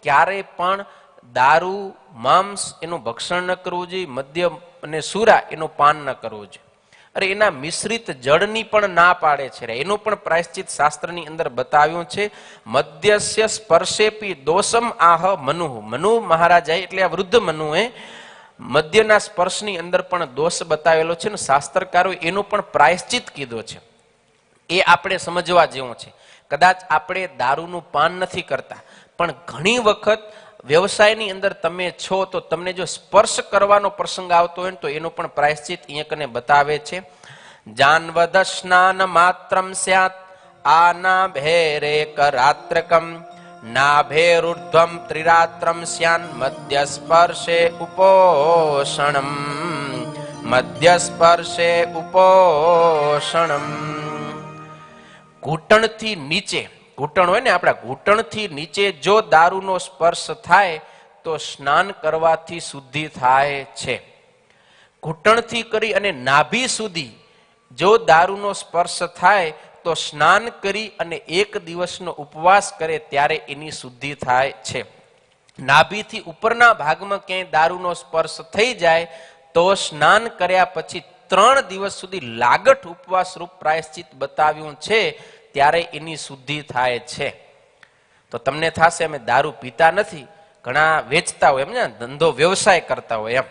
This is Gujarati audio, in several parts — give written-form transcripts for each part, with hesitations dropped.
ક્યારે પણ દારૂ માંસ એનું ભક્ષણ ન કરવું જોઈએ, મદ્ય અને સુરા એનું પાન ન કરવું જોઈએ. અરે એના મિશ્રિત જળની પણ ના પાડે છે. એનું પણ પ્રાયશ્ચિત શાસ્ત્રની અંદર બતાવ્યું છે. મદ્યસ્ય સ્પર્શેપી દોષમ આહ મનુ મહારાજાએ, એટલે આ વૃદ્ધ મનુએ મદ્યના સ્પર્શની અંદર પણ દોષ બતાવેલો છે ને શાસ્ત્રકારોએ એનું પણ પ્રાયશ્ચિત કીધું છે. એ આપણે સમજવા જેવું છે. કદાચ આપણે દારૂનું પાન નથી કરતા, પણ ઘણી વખત વ્યવસાયની અંદર તમે છો તો તમને જો સ્પર્શ કરવાનો પ્રસંગ આવતો હોય ને તો એનું પણ પ્રાયશ્ચિત અહીંયા કને બતાવે છે. જાનવદ સ્નાન માત્રમ સ્યાત આના ભેરે કરાત્રકમ નાભેરુર્ધ્વમ ત્રિરાત્રમ સ્યાન મધ્ય સ્પર્શે ઉપોષણમ મધ્ય સ્પર્શે ઉપોષણમ. ઘૂંટણથી નીચે, ઘૂંટણ હોય ને આપણા, ઘૂંટણથી નીચે જો દારૂનો સ્પર્શ થાય તો સ્નાન કરવાથી શુદ્ધિ થાય છે. ઘૂંટણથી કરી અને નાભી સુધી જો દારૂનો સ્પર્શ થાય તો સ્નાન કરી અને એક દિવસનો ઉપવાસ કરે ત્યારે એની શુદ્ધિ થાય છે. નાભીથી ઉપરના ભાગમાં ક્યાંય દારૂનો સ્પર્શ થઈ જાય તો સ્નાન કર્યા પછી 3 દિવસ સુધી લાગઠ ઉપવાસ રૂપ પ્રાયશ્ચિત બતાવ્યું છે, ત્યારે એની શુદ્ધિ થાય છે. તો તમને થશે અમે દારૂ પીતા નથી, ઘણા વેચતા હોય એમ ને, ધંધો વ્યવસાય કરતા હોય એમ,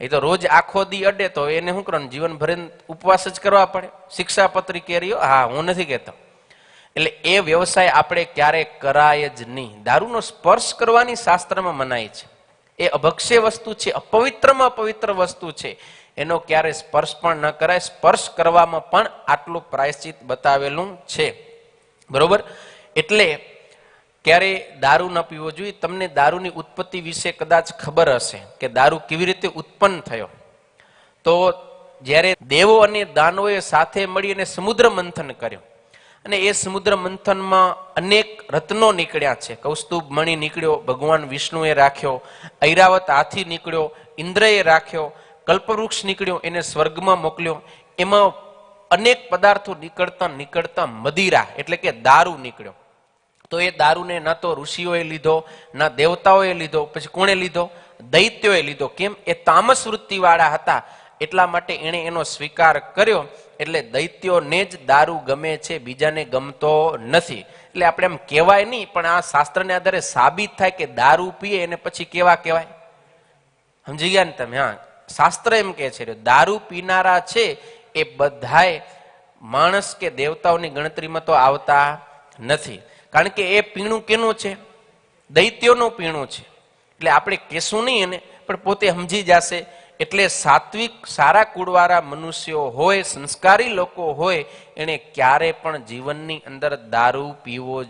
એ તો રોજ આખો દી અડે તો એને શું કરવાનું, જીવન ભરે ઉપવાસ જ કરવા પડે. શિક્ષાપત્રી કેરીઓ, હા હું નથી કહેતો. એટલે એ વ્યવસાય આપણે ક્યારેય કરાય જ નહીં. દારૂનો સ્પર્શ કરવાની શાસ્ત્રમાં મનાઈ છે. એ અભક્ષ્ય વસ્તુ છે, અપવિત્રમાં અપવિત્ર વસ્તુ છે, એનો ક્યારેય સ્પર્શ પણ ન કરાય. સ્પર્શ કરવામાં પણ આટલું પ્રાયશ્ચિત બતાવેલું છે. બરોબર. એટલે ક્યારે દારૂ ન પીવો જોઈએ. તમને દારૂની ઉત્પત્તિ વિશે કદાચ ખબર હશે કે દારૂ કેવી રીતે ઉત્પન્ન થયો. તો જ્યારે દેવો અને દાનવોએ સાથે મળી અને સમુદ્ર મંથન કર્યો અને એ સમુદ્ર મંથનમાં અનેક રત્નો નીકળ્યા છે. કૌસ્તુભ મણિ નીકળ્યો, ભગવાન વિષ્ણુએ રાખ્યો. ઐરાવત હાથી નીકળ્યો, ઇન્દ્રએ રાખ્યો. કલ્પવૃક્ષ નીકળ્યો, એને સ્વર્ગમાં મોકલ્યો. એમાં અનેક પદાર્થો નીકળતા નીકળતા મદિરા એટલે કે દારૂ નીકળ્યો. તો એ દારૂને ન તો ઋષિઓએ લીધો, ન દેવતાઓએ લીધો, પછી કોણે લીધો? દૈત્યોએ લીધો. કેમ? એ તામસ વૃત્તિવાળા હતા, એટલા માટે એણે એનો સ્વીકાર કર્યો. એટલે દૈત્યોને જ દારૂ ગમે છે, બીજાને ગમતો નથી. એટલે આપણે એમ કહેવાય નહીં, પણ આ શાસ્ત્રને આધારે સાબિત થાય કે દારૂ પીએ એને પછી કેવા કહેવાય. સમજી ગયા ને તમે? હા, શાસ્ત્ર એમ કહે છે દારૂ પીનારા છે એ બધાય માણસ કે દેવતાઓની ગણતરીમાં તો આવતા નથી. કારણ કે એ પીણું કેનું છે? દૈત્યોનું પીણું છે. એટલે આપણે કહેશું નહીં એને, પણ પોતે સમજી જશે. એટલે સાત્વિક સારા કુળવાળા મનુષ્યો હોય, સંસ્કારી લોકો હોય, એને ક્યારે પણ જીવનની અંદર દારૂ પીવો